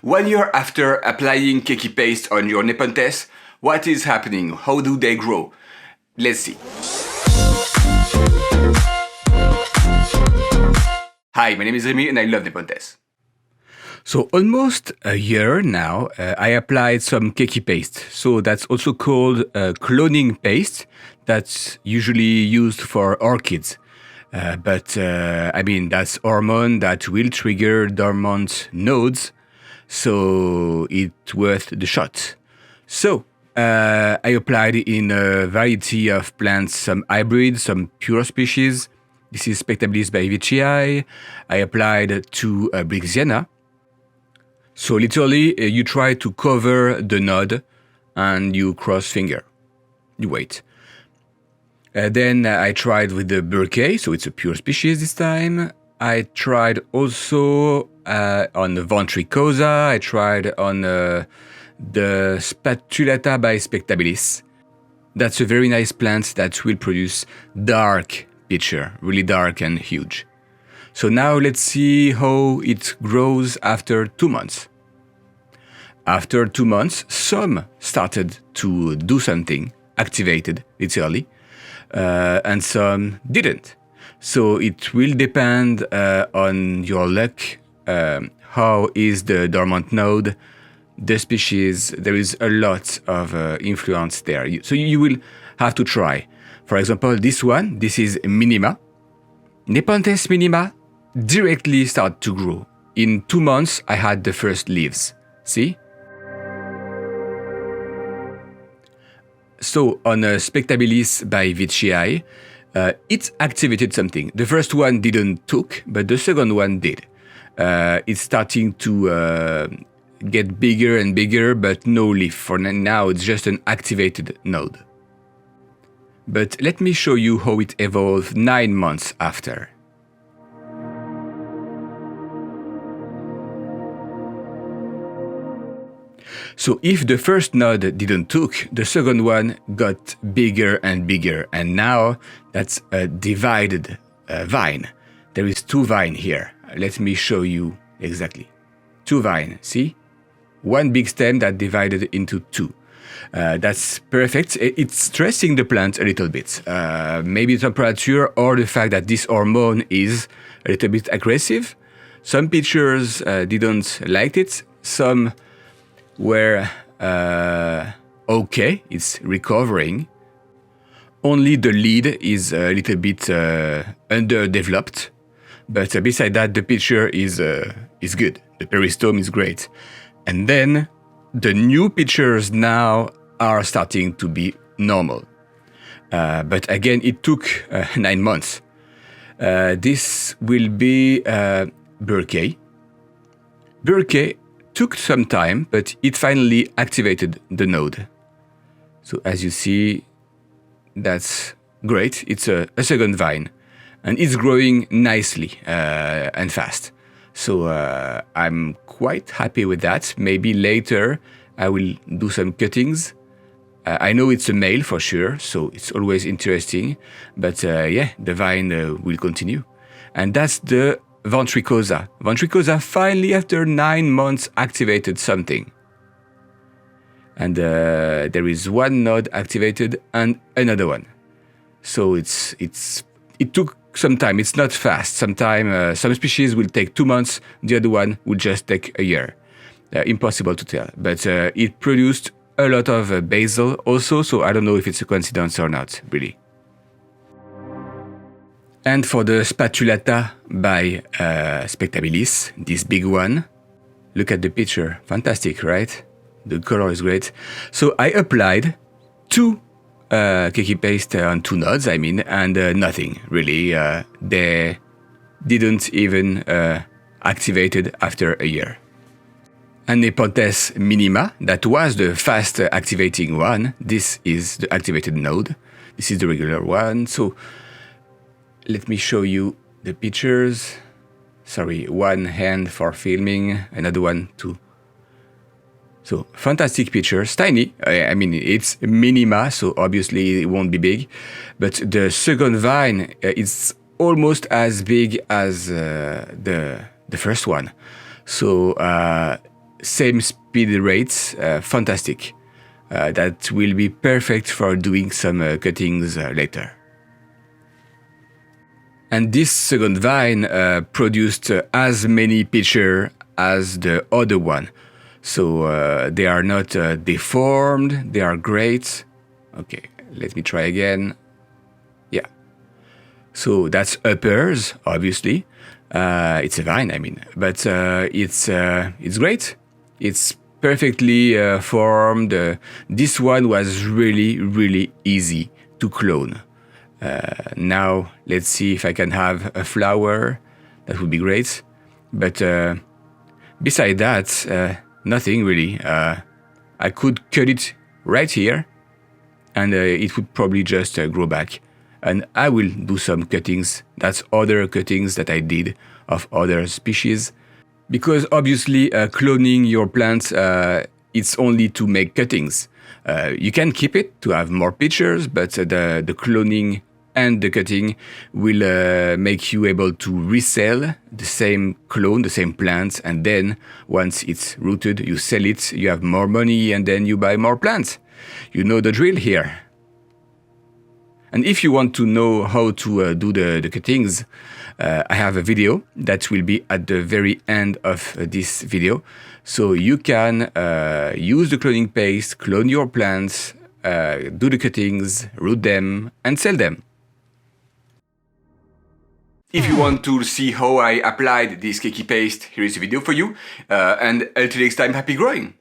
1 year after applying Keiki paste on your Nepenthes, what is happening? How do they grow? Let's see. Hi, my name is Remy and I love Nepenthes. So almost a year now, I applied some Keiki paste. So that's also called cloning paste. That's usually used for orchids. But that's hormone that will trigger dormant nodes. So it's worth the shot. So I applied in a variety of plants, some hybrids, some pure species. This is Spectabilis by Vicii. I applied to Brixiana. So literally, you try to cover the node and you cross finger. You wait. Then I tried with the Burkey, so it's a pure species this time. I tried also on the Ventricosa. I tried on the Spatulata by Spectabilis. That's a very nice plant that will produce dark pitcher, really dark and huge. So now let's see how it grows after 2 months. After 2 months, some started to do something, activated literally, and some didn't. So it will depend on your luck, how is the dormant node, the species. There is a lot of influence there. So you will have to try. For example, this one, this is Minima. Nepenthes Minima directly start to grow. In 2 months, I had the first leaves. See? So on Spectabilis by Vicii, it activated something. The first one didn't took, but the second one did. It's starting to get bigger and bigger, but no leaf. For now, it's just an activated node. But let me show you how it evolved 9 months after. So if the first node didn't took, the second one got bigger and bigger. And now that's a divided vine. There is 2 vines here. Let me show you exactly. 2 vines, see? 1 big stem that divided into 2. That's perfect. It's stressing the plant a little bit. Maybe temperature or the fact that this hormone is a little bit aggressive. Some pitchers didn't like it. Some were okay, it's recovering. Only the lead is a little bit underdeveloped. But beside that, the pitcher is good. The peristome is great. And then the new pitchers now are starting to be normal. But again, it took 9 months. This will be Burkey. Burkey took some time, but it finally activated the node. So as you see, that's great. It's a second vine. And it's growing nicely and fast. So I'm quite happy with that. Maybe later I will do some cuttings. I know it's a male for sure, so it's always interesting. But yeah, the vine will continue. And that's the Ventricosa. Ventricosa finally, after 9 months, activated something. And there is 1 node activated and another one. So it took some time. It's not fast. Sometimes some species will take 2 months. The other one will just take a year. Impossible to tell. But it produced a lot of basil also. So I don't know if it's a coincidence or not, really. And for the Spatulata by Spectabilis, this big one, look at the picture. Fantastic, right? The color is great. So I applied 2 Keiki paste on 2 nodes, and nothing, really. They didn't even activated after a year. And Nepenthes Minima, that was the fast activating one. This is the activated node. This is the regular one. So let me show you the pictures. Sorry, 1 hand for filming, another one to So fantastic pictures, tiny. I mean, it's minima, so obviously it won't be big. But the second vine is almost as big as the first one. So same speed rates, fantastic. That will be perfect for doing some cuttings later. And this second vine produced as many pictures as the other one. So they are not deformed, they are great. Okay, let me try again. Yeah. So that's uppers, obviously. It's a vine, I mean, but it's great. It's perfectly formed. This one was really easy to clone. Now let's see if I can have a flower. That would be great. But beside that, nothing really. I could cut it right here, and it would probably just grow back. And I will do some cuttings. That's other cuttings that I did of other species. Because obviously cloning your plants, it's only to make cuttings. You can keep it to have more pictures, but the cloning and the cutting will make you able to resell the same clone, the same plants, and then once it's rooted, you sell it, you have more money, and then you buy more plants. You know the drill here. And if you want to know how to do the cuttings, I have a video that will be at the very end of this video. So you can use the cloning paste, clone your plants, do the cuttings, root them, and sell them. If you want to see how I applied this Keiki paste, here is a video for you. And until next time, happy growing!